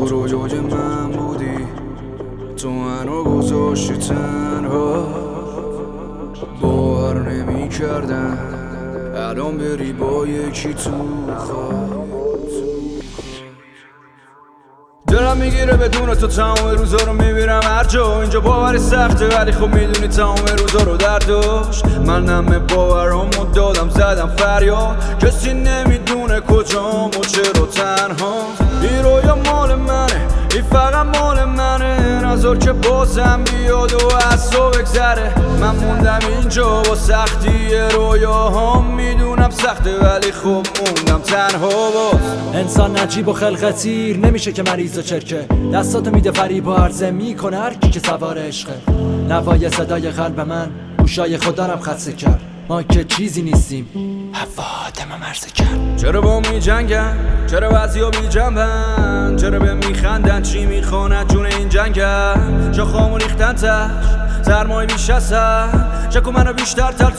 رو جای من بودی، تو منو گذاشتی تنها، باور نمی کردم الان بری با یکی تو خواب. دلم میگیره بدون تو تمام روزا رو میبینم هر جا، اینجا باور سخته ولی خب میدونی تمام روزا رو درداش. من نمه باورامو دادم زدم فریاد، کسی نمیدونه کجام و چرا تنها. این رویا مال منه، این فقط مال منه، نذار که بازم بیاد و از تو بگذره. من موندم اینجا با سختی رویاهام، میدونم سخته ولی خب موندم تنها باز. انسان نجیب و خلقتیر نمیشه که مریض و چرکه، دستاتو میده فریب و عرضه میکنه هر کی که سوار عشقه. نوای صدای قلب من گوشای خودارم خدسه کرد، ما که چیزی نیستیم حوادم مرزه کرد. چرا با می جنگن، چرا بعضیا بی جنبن، چرا به میخندن چی میخواند جون این جنگن. شاخامو ریختن تش سرمای بیش از سر، شکو منو بیشتر تر